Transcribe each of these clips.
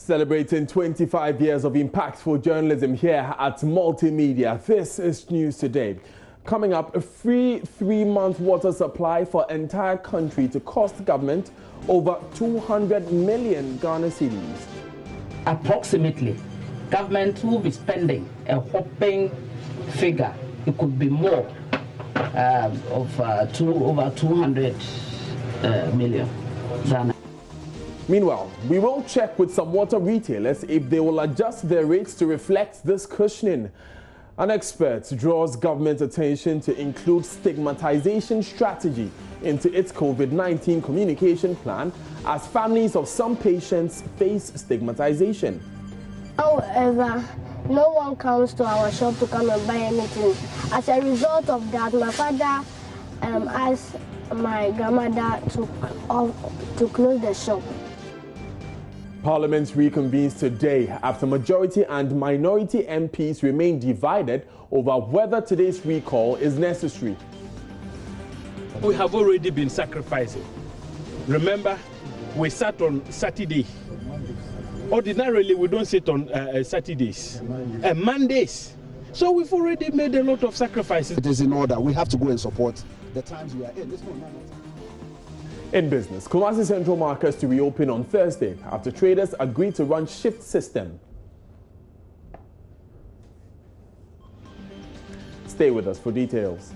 Celebrating 25 years of impactful journalism here at Multimedia. This is News Today. Coming up, a free 3-month water supply for entire country to cost government over 200 million Ghana cedis. Approximately, government will be spending a whopping figure. It could be more over 200 million Ghana. Meanwhile, we will check with some water retailers if they will adjust their rates to reflect this cushioning. An expert draws government attention to include stigmatization strategy into its COVID-19 communication plan as families of some patients face stigmatization. However, no one comes to our shop to come and buy anything. As a result of that, my father asked my grandmother to close the shop. Parliament reconvenes today after majority and minority MPs remain divided over whether today's recall is necessary. We have already been sacrificing. Remember, we sat on Saturday. Ordinarily, we don't sit on Saturdays and Mondays. So we've already made a lot of sacrifices. It is in order. We have to go and support the times we are in. In business, Bogata Central Market to reopen on Thursday after traders agreed to run shift system. Stay with us for details.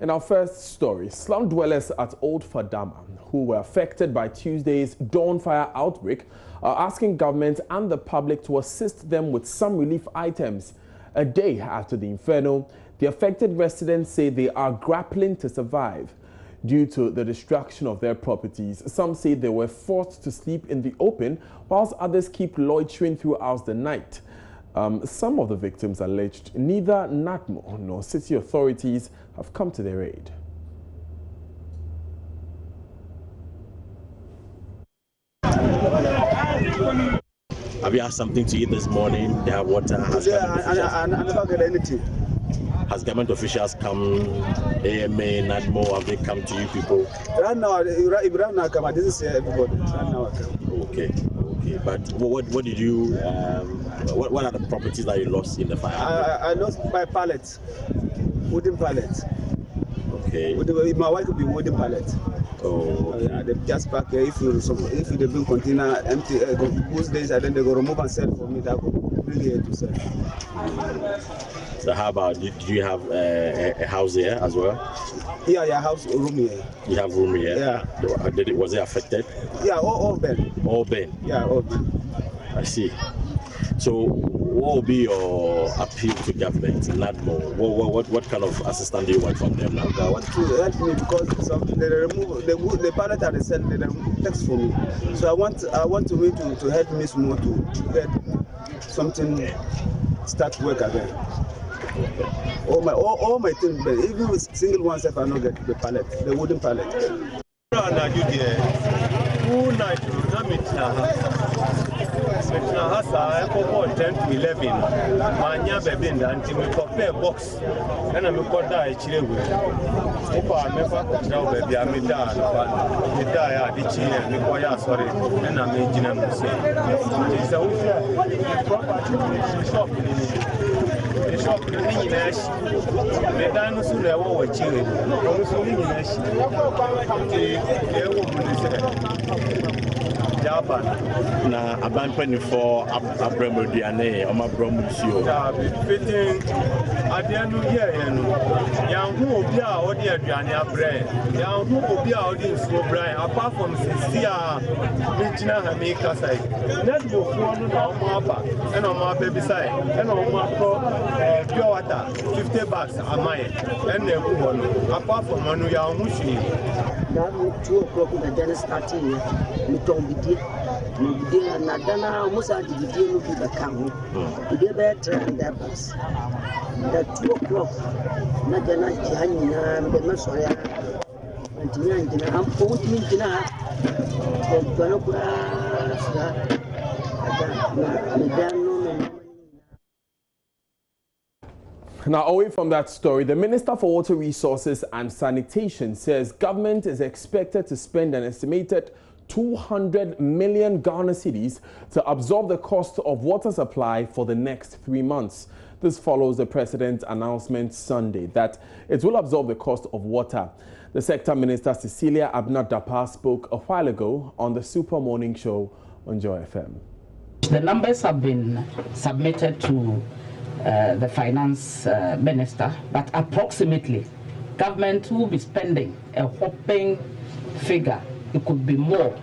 In our first story, slum dwellers at Old Fadiman, who were affected by Tuesday's dawn fire outbreak, are asking government and the public to assist them with some relief items. A day after the inferno, the affected residents say they are grappling to survive. Due to the destruction of their properties, some say they were forced to sleep in the open, whilst others keep loitering throughout the night. Some of the victims alleged neither NATMO nor city authorities have come to their aid. Have you had something to eat this morning? They have water? I never get anything. Has government officials come, AMA, NATMO, have they come to you people? Right now, Ibrahim Nakama, this is everybody. Right now, okay. But what did you, what are the properties that you lost in the fire? I lost my pallets, wooden pallets. Okay. My wife will be wooden pallets. Oh, okay. They just pack if they bring container empty, those days, and then they go remove and sell for me. That will bring here to sell. So how about, did you have a house here as well? Yeah, house room here. You have room here? Yeah. Was it affected? Yeah, all bad. All bad? Yeah, all bad. I see. So what will be your appeal to government, NATMO? What kind of assistance do you want from them now? I want to help me because they remove the pallet that they send, they remove text for me. So I want to help me more to get something start work again. All my things, even with single ones, if I don't get the pallet, the wooden pallet. I 10 to 11. My baby and we compare box. And I'm called die chile. I never now baby. I made that. I die at the chile and require sorry. And I'm making them say. It's a property shop. The shop in Nash. Medano soon I will chile. Na aban for Abramodiane, Omabramusio. Fitting at the end of the year, young who will be our audience, bread. Young who will be our audience for Brian, apart from Sia, Michina Hamika side. Let's go for our mother and on my baby side, and on my pure water, 50 bucks a mile, and then apart from Manu Yamushi. Now 2 o'clock in the dinner starting here, we don't be Midday and Nadana almost at the day look at the camel. Today better and that bus. At 2 o'clock, Nadana Jihana, the Masoya, and Tina, I'm 14 Tina, Ganopura, Medano. Now, away from that story, the Minister for Water Resources and Sanitation says government is expected to spend an estimated 200 million Ghana cedis to absorb the cost of water supply for the next 3 months. This follows the President's announcement Sunday that it will absorb the cost of water. The Sector Minister Cecilia Abnat-Dapaah spoke a while ago on the Super Morning Show on Joy FM. The numbers have been submitted to the Finance Minister, but approximately government will be spending a whopping figure. It could be more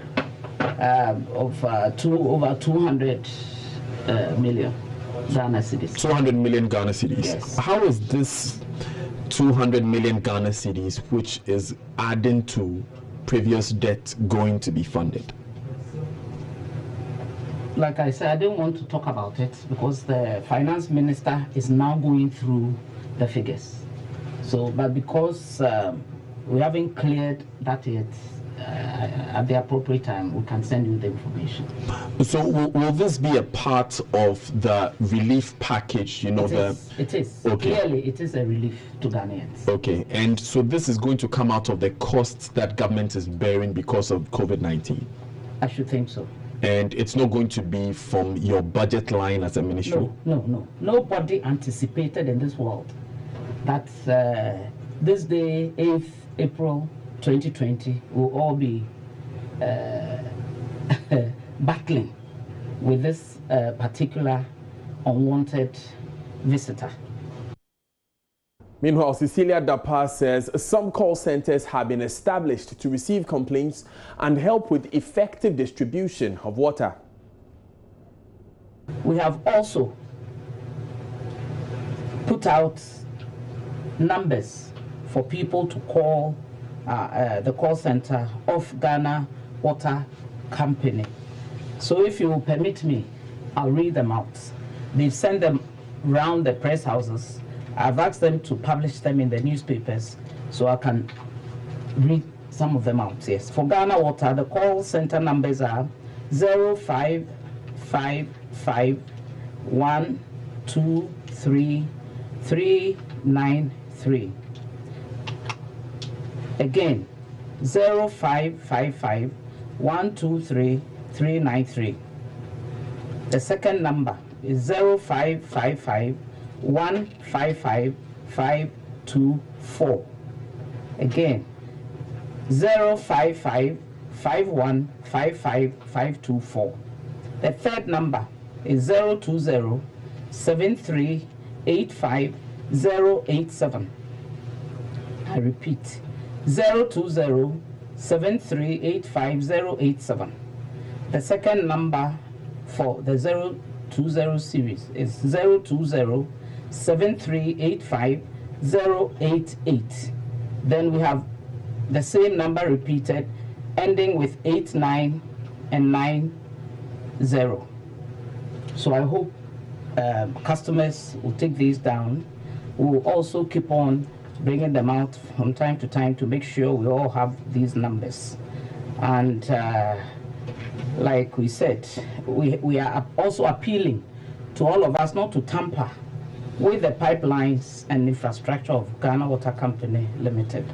of over 200 million Ghana cedis. 200 million Ghana cedis. Yes. How is this 200 million Ghana cedis, which is adding to previous debt, going to be funded? Like I said, I didn't want to talk about it because the Finance Minister is now going through the figures. So, but because we haven't cleared that yet, at the appropriate time, we can send you the information. So will this be a part of the relief package? You know, it is. Okay. Clearly, it is a relief to Ghanaians. Okay, and so this is going to come out of the costs that government is bearing because of COVID-19? I should think so. And it's not going to be from your budget line as a ministry? No. Nobody anticipated in this world that this day, 8th April 2020, will all be battling with this particular unwanted visitor. Meanwhile, Cecilia Dapaah says some call centers have been established to receive complaints and help with effective distribution of water. We have also put out numbers for people to call the call center of Ghana Water Company. So if you will permit me, I'll read them out. They've sent them round the press houses. I've asked them to publish them in the newspapers so I can read some of them out. Yes. For Ghana Water, the call center numbers are 0555-123-393. Again, 0555-123-393. The second number is 0555-155-524. Again, 0555-155-524. The third number is 020-7385-087. I repeat, 020-7385-087. The second number for the 020 series is 020-7385-088. Then we have the same number repeated, ending with 89 and 90. So I hope customers will take these down. We will also keep on bringing them out from time to time to make sure we all have these numbers. And like we said, we are also appealing to all of us not to tamper with the pipelines and infrastructure of Ghana Water Company Limited.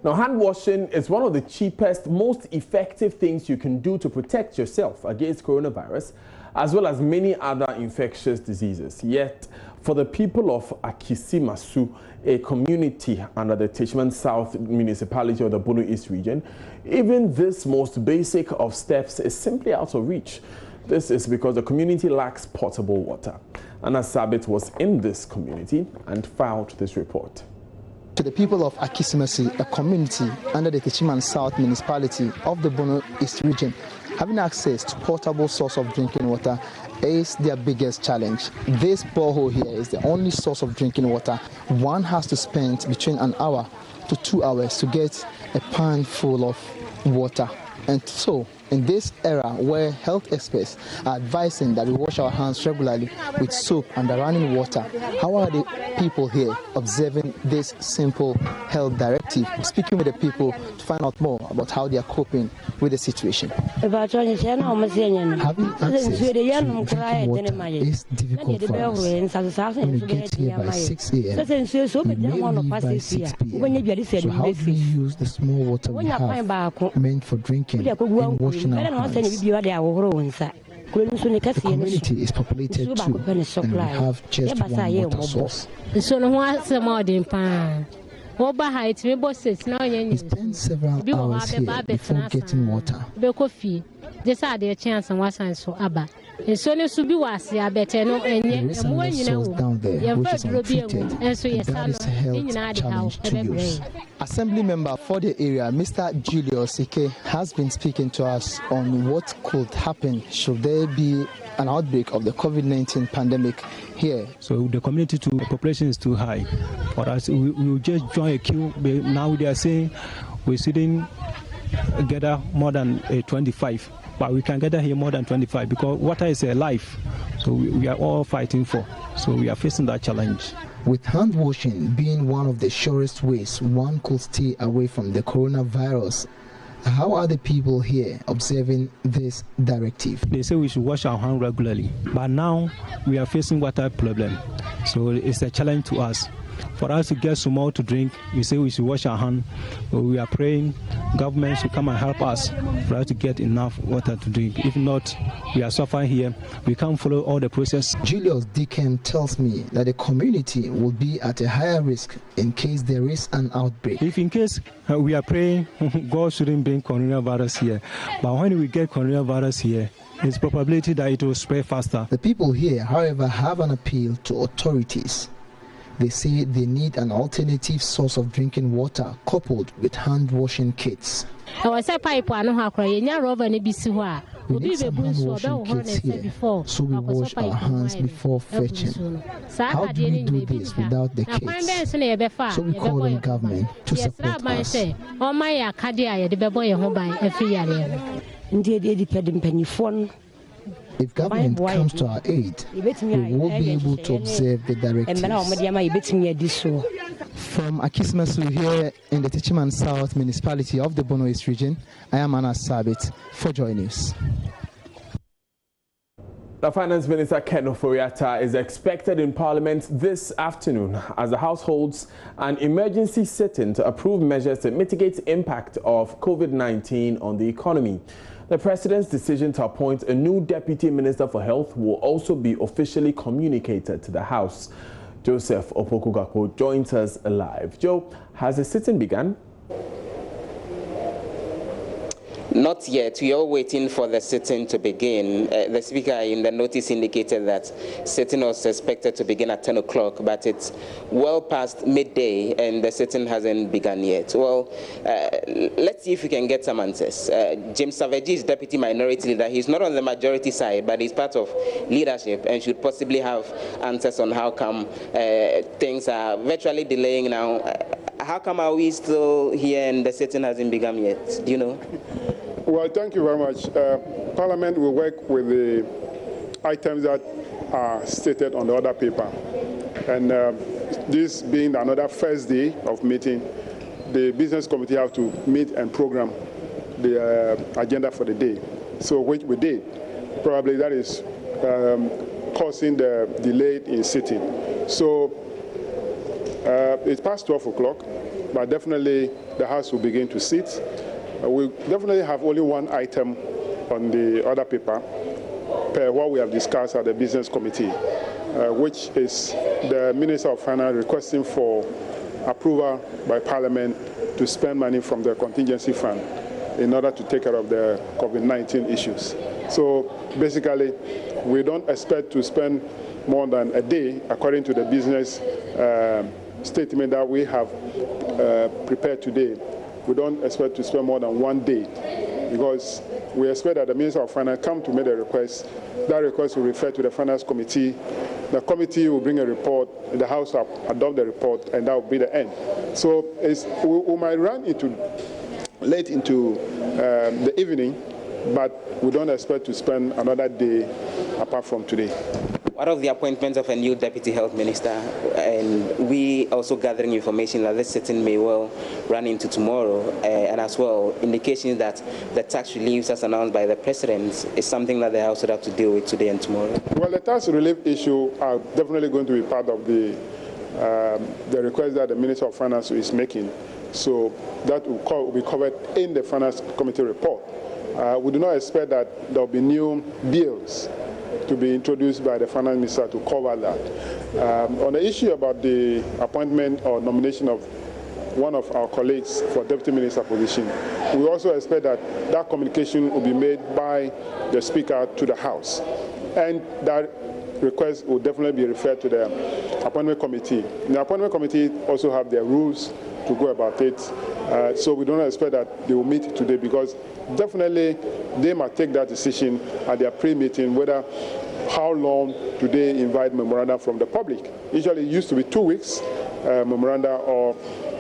Now, hand washing is one of the cheapest, most effective things you can do to protect yourself against coronavirus, as well as many other infectious diseases. Yet, for the people of Akisimasu, a community under the Tishman South municipality of the Bono East region, even this most basic of steps is simply out of reach. This is because the community lacks potable water. Anna Sabit was in this community and filed this report. To the people of Akisimasi, a community under the Tishman South municipality of the Bono East region, having access to portable source of drinking water is their biggest challenge. This borehole here is the only source of drinking water. One has to spend between an hour to 2 hours to get a pan full of water. And so, in this era where health experts are advising that we wash our hands regularly with soap and running water, how are the people here observing this simple health directive? Speaking with the people to find out more about how they are coping with the situation. Having access to drinking water is difficult for us. When we get here by 6 a.m., we may leave by 6 p.m. So how do we use the small water we have meant for drinking in washing our hands? The community is populated too, and we have just one water source. We spend several hours here before getting water. There is another source down there which is untreated, and that is a health challenge to use. Assembly member for the area, Mr. Julius Ike, has been speaking to us on what could happen should there be an outbreak of the COVID-19 pandemic here. So the population is too high for us. We will just join a queue. Now they are saying we shouldn't gather more than 25. But we can gather here more than 25 because water is a life. So we are all fighting for. So we are facing that challenge. With hand washing being one of the surest ways one could stay away from the coronavirus, how are the people here observing this directive? They say we should wash our hands regularly. But now we are facing water problem. So it's a challenge to us. For us to get some more to drink, we say we should wash our hands. We are praying government should come and help us for us to get enough water to drink. If not, we are suffering here. We can't follow all the process. Julius Dickem tells me that the community will be at a higher risk in case there is an outbreak. If in case we are praying, God shouldn't bring coronavirus here. But when we get coronavirus here, there's probability that it will spread faster. The people here, however, have an appeal to authorities. They say they need an alternative source of drinking water need hand washing kits. We need some hand washing kits here, so we wash our hands before fetching. How do we do this without the kits? So we call on government to support us. If government comes to our aid, we will be able to observe the directives. From Akismasu here in the Techiman South municipality of the Bono East region, I am Anas Sabit for Joy News. The Finance Minister Ken Ofori-Atta is expected in Parliament this afternoon as the House holds an emergency sitting to approve measures to mitigate the impact of COVID-19 on the economy. The President's decision to appoint a new Deputy Minister for Health will also be officially communicated to the House. Joseph Opoku-Gakpo joins us live. Joe, has the sitting begun? Not yet. We are waiting for the sitting to begin. The Speaker in the notice indicated that sitting was expected to begin at 10 o'clock, but it's well past midday and the sitting hasn't begun yet. Well, let's see if we can get some answers. James Savaji is Deputy Minority Leader. He's not on the majority side, but he's part of leadership and should possibly have answers on how come things are virtually delaying now. How come are we still here and the sitting hasn't begun yet? Do you know? Well, thank you very much. Parliament will work with the items that are stated on the order paper. And this being another first day of meeting, the business committee have to meet and program the agenda for the day. So which we did. Probably that is causing the delay in sitting. So it's past 12 o'clock, but definitely the House will begin to sit. We definitely have only one item on the order paper per what we have discussed at the business committee, which is the Minister of Finance requesting for approval by Parliament to spend money from the contingency fund in order to take care of the COVID-19 issues. So basically, we don't expect to spend more than a day, according to the business statement that we have prepared today. We don't expect to spend more than 1 day because we expect that the Minister of Finance come to make a request. That request will refer to the Finance Committee. The committee will bring a report, the House will adopt the report, and that will be the end. So we might run late into the evening, but we don't expect to spend another day apart from today. What of the appointment of a new deputy health minister? And we also gathering information that this sitting may well run into tomorrow, and as well indications that the tax reliefs as announced by the president is something that the House would have to deal with today and tomorrow. Well, the tax relief issue are definitely going to be part of the request that the Minister of Finance is making. So that will be covered in the Finance Committee report. We do not expect that there will be new bills to be introduced by the Finance Minister to cover that. On the issue about the appointment or nomination of one of our colleagues for Deputy Minister position, we also expect that that communication will be made by the Speaker to the House. And that request will definitely be referred to the Appointment Committee. The Appointment Committee also have their rules to go about it. So we don't expect that they will meet today, because definitely they might take that decision at their pre-meeting whether how long do they invite memoranda from the public. Usually it used to be 2 weeks memoranda, or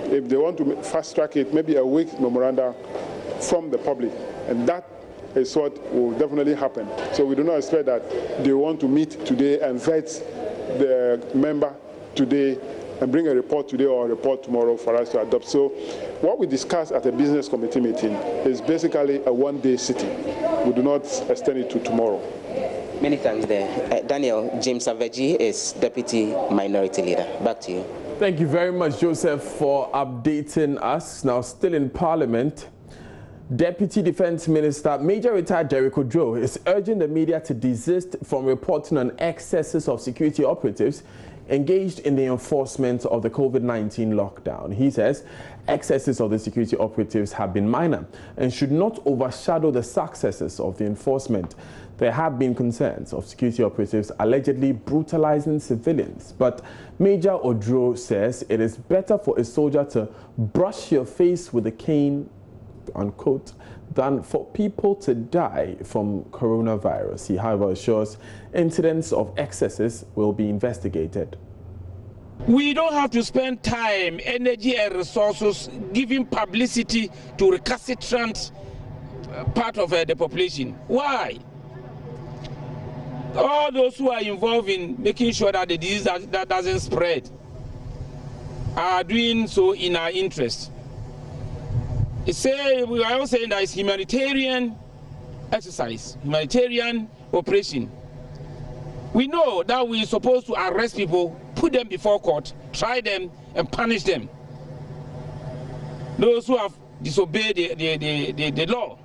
if they want to fast track it, maybe a week memoranda from the public. And that is what will definitely happen. So we do not expect that they want to meet today and vet the member today and bring a report today or a report tomorrow for us to adopt. So what we discussed at a business committee meeting is basically a one-day sitting. We do not extend it to tomorrow. Many thanks there. Daniel, James Aveji is Deputy Minority Leader. Back to you. Thank you very much, Joseph, for updating us. Now, still in Parliament, Deputy Defense Minister Major Retired Derek Odro is urging the media to desist from reporting on excesses of security operatives engaged in the enforcement of the COVID-19 lockdown. He says excesses of the security operatives have been minor and should not overshadow the successes of the enforcement. There have been concerns of security operatives allegedly brutalizing civilians, but Major Odro says it is better for a soldier to brush your face with a cane, unquote, than for people to die from coronavirus. He, however, assures incidents of excesses will be investigated. We don't have to spend time, energy and resources giving publicity to recalcitrant part of the population. Why? All those who are involved in making sure that the disease that doesn't spread are doing so in our interest. We are all saying that it's humanitarian exercise, humanitarian operation. We know that we're supposed to arrest people, put them before court, try them, and punish them. Those who have disobeyed the law.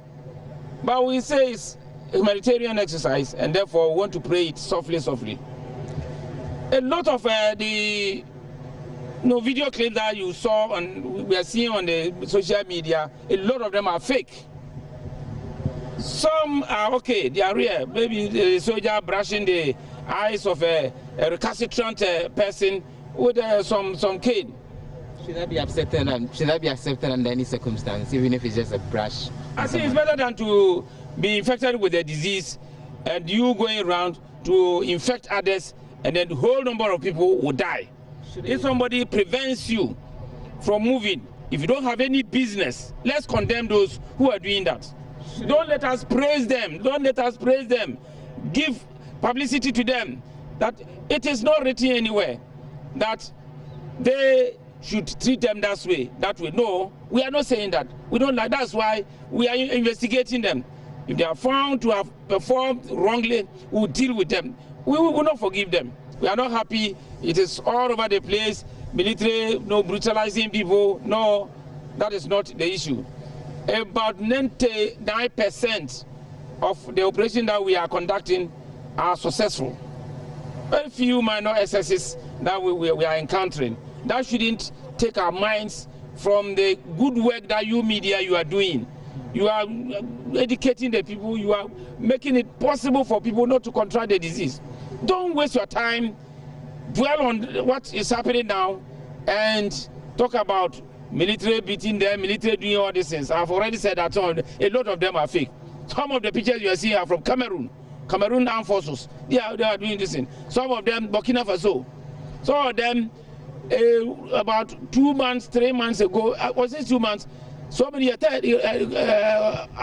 But we say it's a humanitarian exercise, and therefore we want to pray it softly, softly. A lot of the video clips that you saw and we are seeing on the social media, a lot of them are fake. Some are okay, they are real. Maybe the soldier brushing the eyes of a recalcitrant person with some cane. Should that be accepted? Should that be accepted under any circumstance, even if it's just a brush? I think it's better than to be infected with a disease and you going around to infect others, and then the whole number of people will die. If somebody prevents you from moving, if you don't have any business, let's condemn those who are doing that. Don't let us praise them. Don't let us praise them. Give publicity to them that it is not written anywhere that they should treat them that way. No, we are not saying that. We don't like. That's why we are investigating them. If they are found to have performed wrongly, we will deal with them. We will not forgive them. We are not happy. It is all over the place. Military, no brutalizing people. No, that is not the issue. About 99% of the operation that we are conducting are successful. Very few minor excesses that we are encountering. That shouldn't take our minds from the good work that you media you are doing. You are educating the people. You are making it possible for people not to contract the disease. Don't waste your time, dwell on what is happening now, and talk about military beating them, military doing all these things. I've already said that a lot of them are fake. Some of the pictures you are seeing are from Cameroon Armed Forces. They are doing this thing. Some of them, Burkina Faso. Some of them, about 2 months, 3 months ago, was it 2 months? somebody I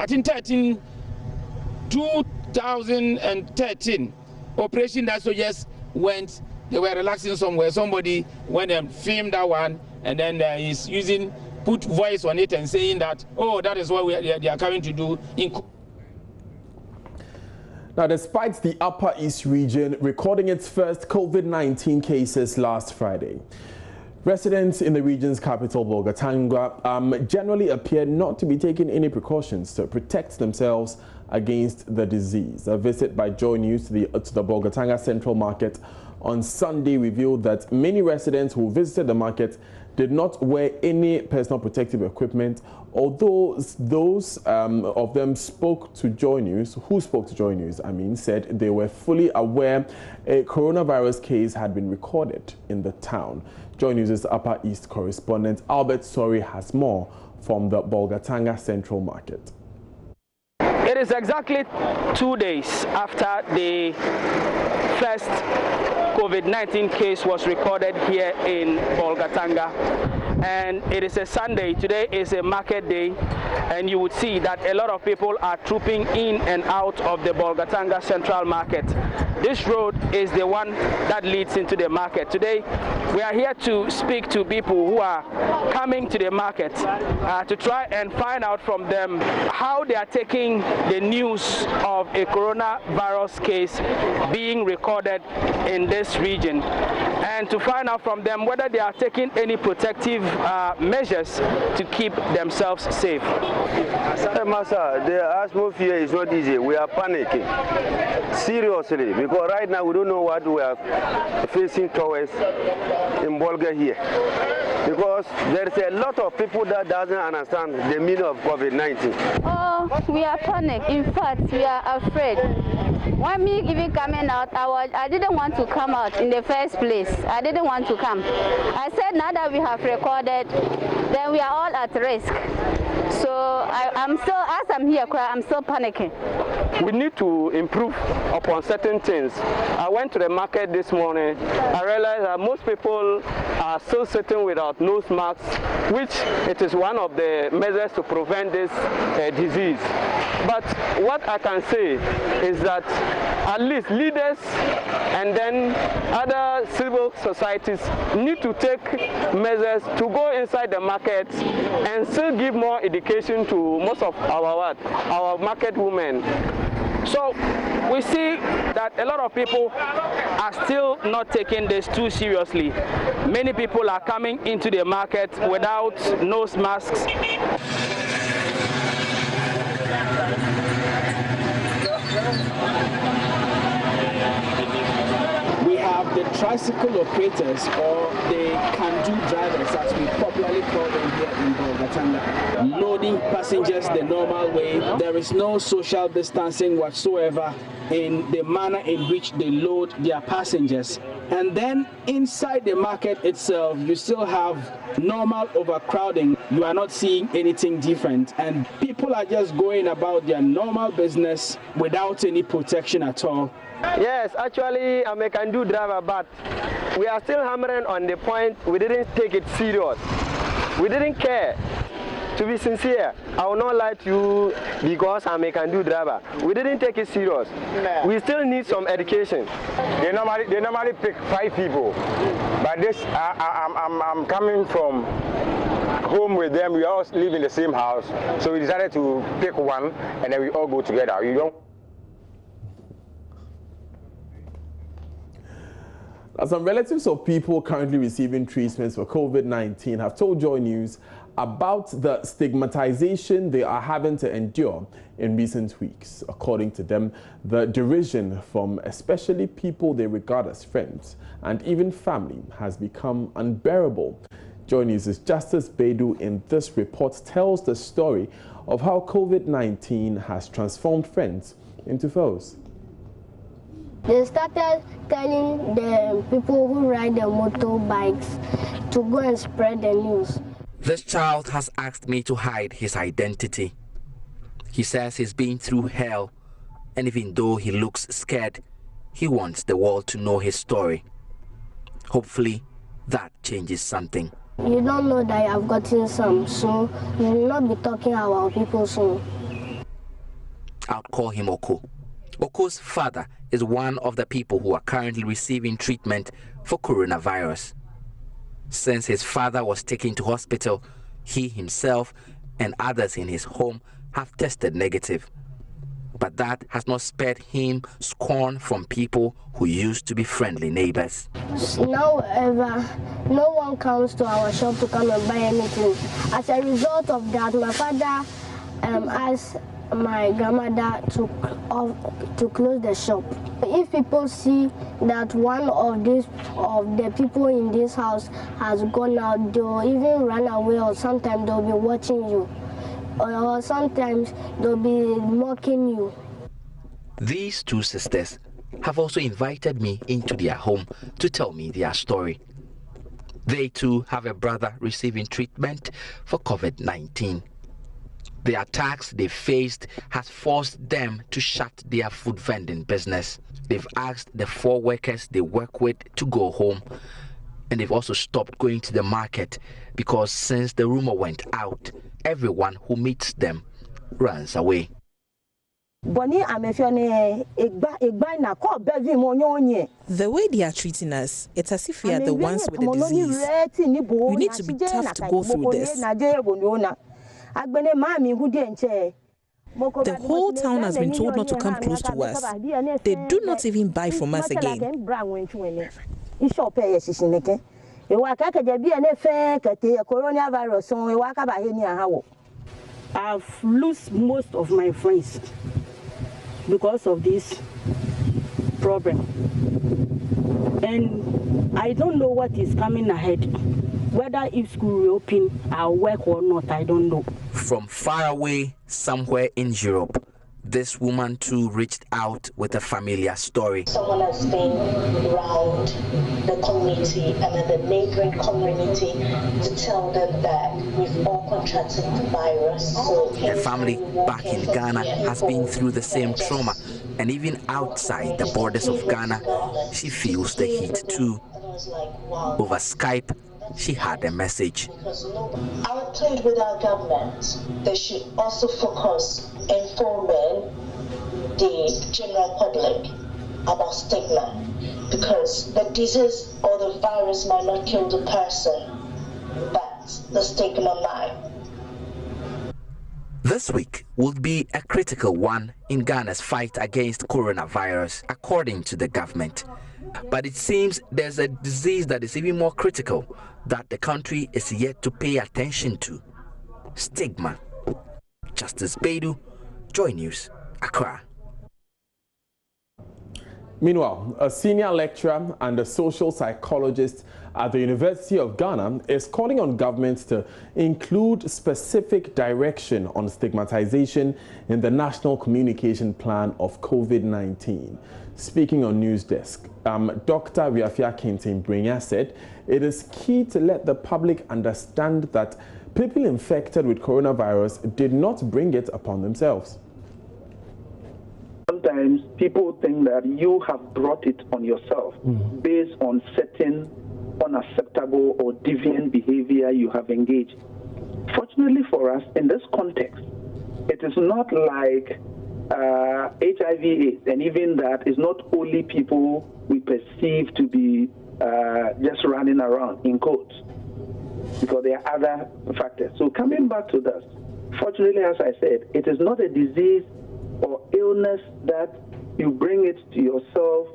think 2013 operation that soldiers went, they were relaxing somewhere. Somebody went and filmed that one, and then he's put voice on it and saying that, oh, that is what they are coming to do. Now, despite the Upper East region recording its first COVID-19 cases last Friday, residents in the region's capital, Bogata, generally appear not to be taking any precautions to protect themselves against the disease. A visit by Joy News to the Bogata Central Market on Sunday revealed that many residents who visited the market did not wear any personal protective equipment, although those of them who spoke to Joy News, said they were fully aware a coronavirus case had been recorded in the town. Joy News' Upper East correspondent Albert Sori has more from the Bogata Central Market. It is exactly 2 days after the first COVID-19 case was recorded here in Bogata, and it is a Sunday. Today is a market day, and you would see that a lot of people are trooping in and out of the Bogata Central Market. This road is the one that leads into the market. Today, we are here to speak to people who are coming to the market to try and find out from them how they are taking the news of a coronavirus case being recorded in this region, and to find out from them whether they are taking any protective measures to keep themselves safe. Hey, Master, the atmosphere is not easy. We are panicking, seriously, because right now we don't know what we are facing towards in Bolga here. Because there is a lot of people that doesn't understand the meaning of COVID-19. Oh, we are panicked. In fact, we are afraid. When me even coming out, I didn't want to come out in the first place. I didn't want to come. I said now that we have recorded, then we are all at risk. So I'm still, as I'm here, I'm still panicking. We need to improve upon certain things. I went to the market this morning. I realized that most people are still sitting without nose masks, which it is one of the measures to prevent this disease. But what I can say is that at least leaders and then other civil societies need to take measures to go inside the market and still give more education to most of our market women. So we see that a lot of people are still not taking this too seriously. Many people are coming into the market without nose masks. We have the tricycle operators, or the can-do drivers, as we popularly call them here in Bogata, loading passengers the normal way. There is no social distancing whatsoever in the manner in which they load their passengers. And then inside the market itself, you still have normal overcrowding. You are not seeing anything different, and people are just going about their normal business without any protection at all. Yes, actually I'm a can-do driver, but we are still hammering on the point. We didn't take it serious. We didn't care. To be sincere, I will not lie to you because I'm a can-do driver. We didn't take it serious. We still need some education. They normally pick 5 people, but this I'm coming from home with them. We all live in the same house, so we decided to pick one, and then we all go together. You don't. Some relatives of people currently receiving treatments for COVID-19 have told Joy News about the stigmatization they are having to endure in recent weeks. According to them, the derision from especially people they regard as friends and even family has become unbearable. Joy News' Justice Bedu in this report tells the story of how COVID-19 has transformed friends into foes. They started telling the people who ride the motorbikes to go and spread the news. This child has asked me to hide his identity. He says he's been through hell, and even though he looks scared, he wants the world to know his story. Hopefully, that changes something. You don't know that you have gotten some, so you will not be talking about people soon. I'll call him Oko. Oko's father is one of the people who are currently receiving treatment for coronavirus. Since his father was taken to hospital, he himself and others in his home have tested negative. But that has not spared him scorn from people who used to be friendly neighbors. Now, no one comes to our shop to come and buy anything. As a result of that, my father asked my grandmother to close the shop. If people see that one of the people in this house has gone out, they'll even run away, or sometimes they'll be watching you, or sometimes they'll be mocking you. These two sisters have also invited me into their home to tell me their story. They too have a brother receiving treatment for COVID-19. The attacks they faced has forced them to shut their food vending business. They've asked the 4 workers they work with to go home, and they've also stopped going to the market because since the rumor went out, everyone who meets them runs away. The way they are treating us, it's as if we are the ones with the disease. We need to be tough to go through this. The whole town has been told not to come close to us. They do not even buy from us again. I've lost most of my friends because of this problem, and I don't know what is coming ahead. Whether if school reopen, I'll work or not, I don't know. From far away, somewhere in Europe, this woman too reached out with a familiar story. Someone has been around the community and then the neighboring community to tell them that we've all contracted the virus. So Her family back in Ghana has been through the same trauma, and even outside the borders of Ghana, she feels the heat too. Over Skype, she had a message. Our plea with our government, they should also focus informing the general public about stigma, because the disease or the virus might not kill the person, but the stigma might. This week will be a critical one in Ghana's fight against coronavirus, according to the government. But it seems there's a disease that is even more critical that the country is yet to pay attention to: stigma. Justice Beidou, Joy News, Accra. Meanwhile, a senior lecturer and a social psychologist at the University of Ghana is calling on governments to include specific direction on stigmatization in the National Communication Plan of COVID-19. Speaking on News Desk, Dr. Riafia Kenten-Brenya said it is key to let the public understand that people infected with coronavirus did not bring it upon themselves. Sometimes people think that you have brought it on yourself based on certain unacceptable or deviant behavior you have engaged. Fortunately for us, in this context, it is not like HIV/AIDS, and even that is not only people we perceive to be just running around, in quotes, because there are other factors. So coming back to this, fortunately, as I said, it is not a disease or illness that you bring it to yourself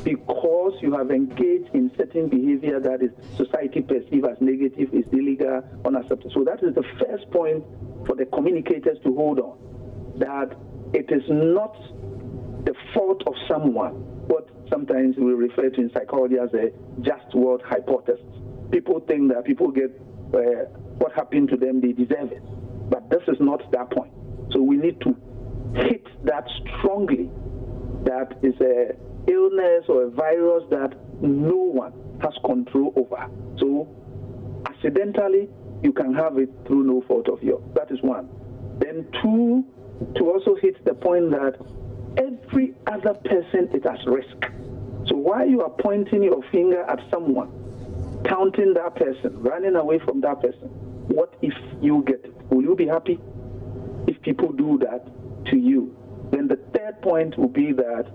because you have engaged in certain behavior that is society perceived as negative, is illegal, unacceptable. So that is the first point for the communicators to hold on, that it is not the fault of someone, what sometimes we refer to in psychology as a just world hypothesis. People think that people get what happened to them, they deserve it. But this is not that point. So we need to hit that strongly, that is a illness or a virus that no one has control over. So accidentally, you can have it through no fault of yours. That is one. Then two, to also hit the point that every other person is at risk. So while you are pointing your finger at someone, counting that person, running away from that person. What if you get it? Will you be happy if people do that to you? Then the third point will be that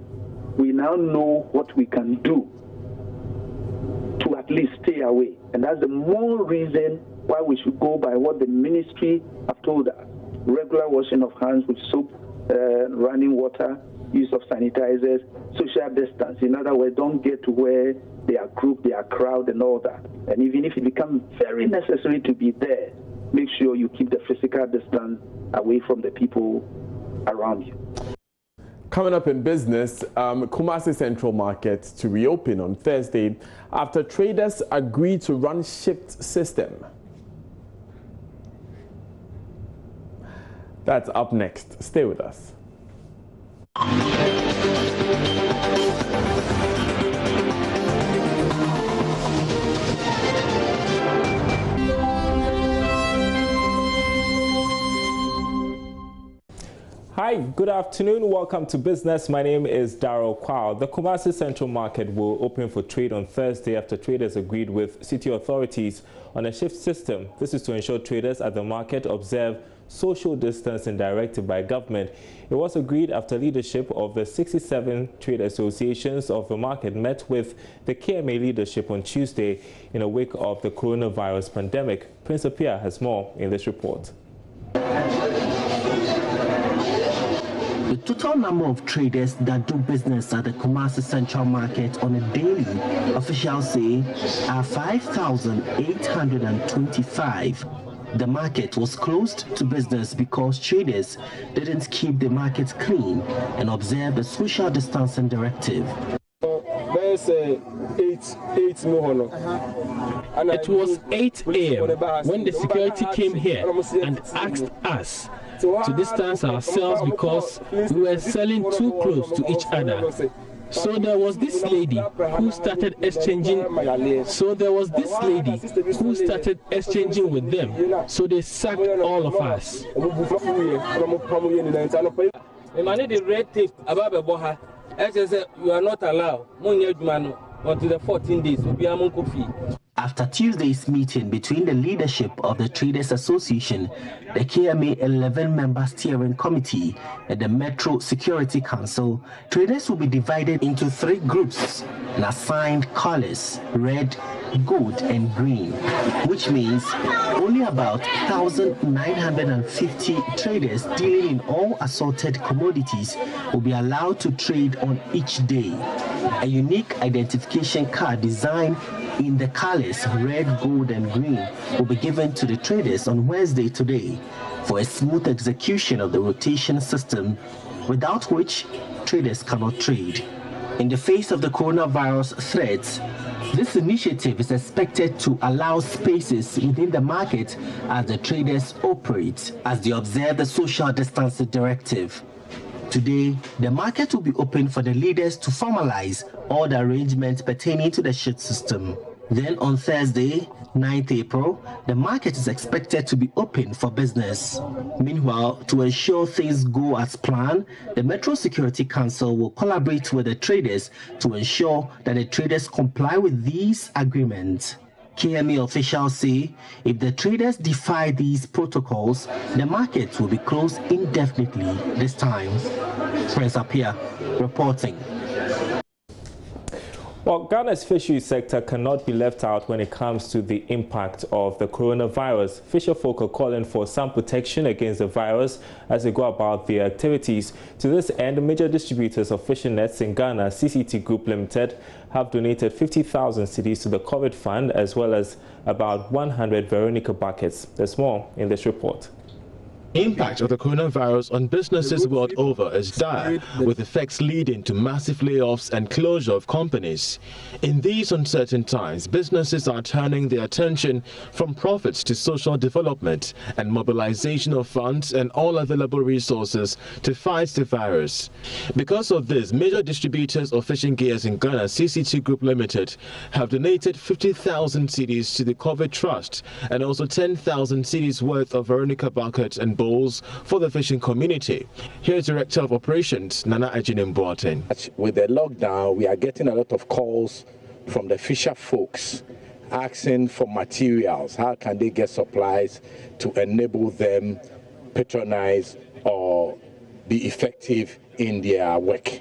we now know what we can do to at least stay away. And that's the more reason why we should go by what the ministry have told us. Regular washing of hands with soap, running water, use of sanitizers, social distance. In other words, don't get to where they are grouped, they are crowd and all that. And even if it becomes very necessary to be there, make sure you keep the physical distance away from the people around you. Coming up in business, Kumasi Central Market to reopen on Thursday after traders agreed to run shift system. That's up next. Stay with us. Hi, good afternoon. Welcome to Business. My name is Darryl Kwao. The Kumasi Central Market will open for trade on Thursday after traders agreed with city authorities on a shift system. This is to ensure traders at the market observe social distancing directed by government. It was agreed after leadership of the 67 trade associations of the market met with the KMA leadership on Tuesday in a wake of the coronavirus pandemic. Prince Apia has more in this report. The total number of traders that do business at the Kumasi Central Market on a daily, officials say, are 5,825. The market was closed to business because traders didn't keep the market clean and observe the social distancing directive. It was 8 a.m. when the security came here and asked us to distance ourselves because we were selling too close to each other. So there was this lady who started exchanging. With them. So they sacked all of us. The red tape about the boha. You are not allowed. Until the 14 days will be a fee. After Tuesday's meeting between the leadership of the Traders Association, the KMA 11-member steering committee, and the Metro Security Council, traders will be divided into 3 groups and assigned colors: red, gold, and green, which means only about 1,950 traders dealing in all assorted commodities will be allowed to trade on each day. A unique identification card designed in the colors red, gold, and green will be given to the traders on Wednesday today for a smooth execution of the rotation system, without which traders cannot trade. In the face of the coronavirus threats, this initiative is expected to allow spaces within the market as the traders operate, as they observe the social distancing directive. Today, the market will be open for the leaders to formalize all the arrangements pertaining to the shift system. Then on Thursday, 9th April, the market is expected to be open for business. Meanwhile, to ensure things go as planned, the Metro Security Council will collaborate with the traders to ensure that the traders comply with these agreements. KMA officials say if the traders defy these protocols, the market will be closed indefinitely this time. Prince Apia reporting. Well, Ghana's fisheries sector cannot be left out when it comes to the impact of the coronavirus. Fisherfolk are calling for some protection against the virus as they go about their activities. To this end, major distributors of fishing nets in Ghana, CCT Group Limited, have donated 50,000 cedis to the COVID fund, as well as about 100 Veronica buckets. There's more in this report. The impact of the coronavirus on businesses world over is dire, with effects leading to massive layoffs and closure of companies. In these uncertain times, businesses are turning their attention from profits to social development and mobilization of funds and all available resources to fight the virus. Because of this, major distributors of fishing gears in Ghana, CCT Group Limited, have donated 50,000 cedis to the COVID Trust and also 10,000 cedis worth of Veronica buckets and bowls for the fishing community. Here's Director of Operations, Nana Ajinim Boateng. With the lockdown, we are getting a lot of calls from the fisher folks asking for materials. How can they get supplies to enable them patronize or be effective in their work?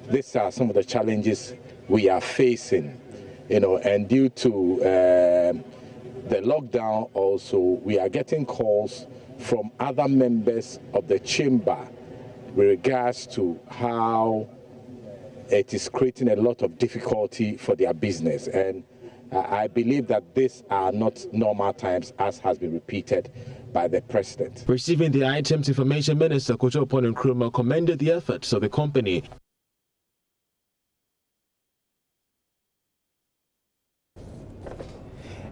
These are some of the challenges we are facing, and due to the lockdown also, we are getting calls from other members of the chamber with regards to how it is creating a lot of difficulty for their business. And I believe that these are not normal times, as has been repeated by the president. Receiving the items, Information Minister Kojo Oppong Nkrumah commended the efforts of the company.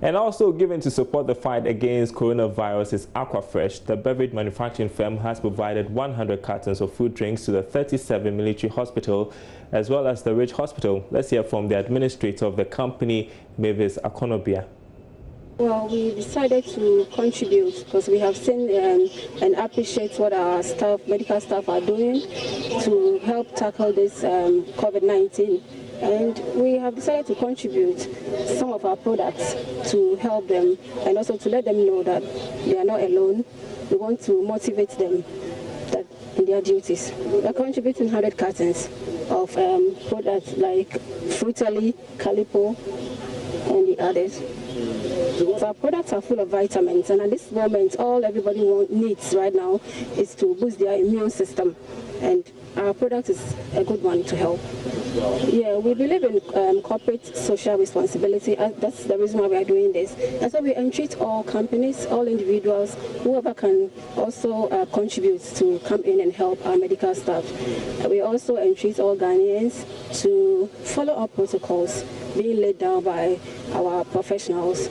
And also given to support the fight against coronavirus is Aquafresh. The beverage manufacturing firm has provided 100 cartons of food drinks to the 37 military hospital as well as the Ridge Hospital. Let's hear from the administrator of the company, Mavis Akonobia. Well, we decided to contribute because we have seen and appreciate what our staff, medical staff, are doing to help tackle this COVID-19. And we have decided to contribute some of our products to help them and also to let them know that they are not alone. We want to motivate them in their duties. We are contributing 100 cartons of products like Frutally, Calipo, and the others. So our products are full of vitamins, and at this moment, all everybody needs right now is to boost their immune system, and our product is a good one to help. Yeah, we believe in corporate social responsibility. That's the reason why we are doing this. That's why we entreat all companies, all individuals, whoever can also contribute to come in and help our medical staff. We also entreat all Ghanaians to follow up protocols being laid down by our professionals.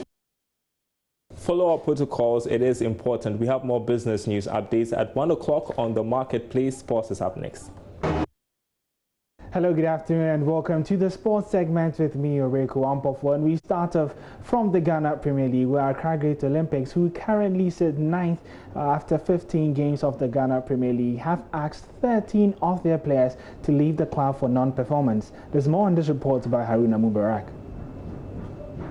Follow up protocols, it is important. We have more business news updates at 1 o'clock on the Marketplace. Sports is up next. Hello, good afternoon and welcome to the sports segment with me, Oreko Ampofo. And we start off from the Ghana Premier League, where Accra Great Olympics, who currently sit 9th after 15 games of the Ghana Premier League, have asked 13 of their players to leave the club for non-performance. There's more on this report by Haruna Mubarak.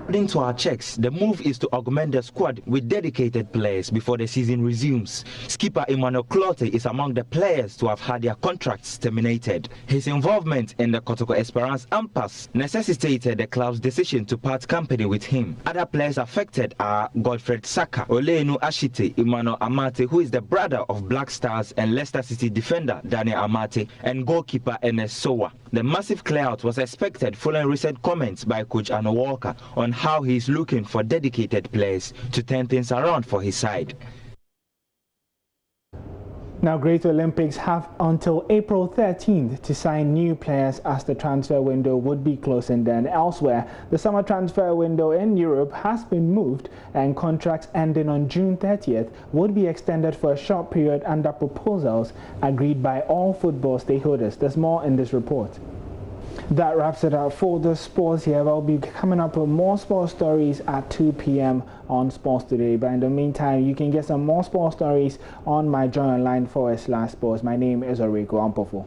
According to our checks, the move is to augment the squad with dedicated players before the season resumes. Skipper Emmanuel Clotte is among the players to have had their contracts terminated. His involvement in the Kotoko Esperance impasse necessitated the club's decision to part company with him. Other players affected are Godfred Saka, Oleenu Ashite, Emmanuel Amate, who is the brother of Black Stars and Leicester City defender Daniel Amate, and goalkeeper Enes Sowa. The massive clearout was expected following recent comments by coach Arno Walker on how he is looking for dedicated players to turn things around for his side. Now, Great Olympics have until April 13th to sign new players as the transfer window would be closing. Then elsewhere, the summer transfer window in Europe has been moved and contracts ending on June 30th would be extended for a short period under proposals agreed by all football stakeholders. There's more in this report. That wraps it up for the sports here. I'll be coming up with more sports stories at 2 p.m. on Sports Today. But in the meantime, you can get some more sports stories on my join online /sports. My name is Oreko Ampofo.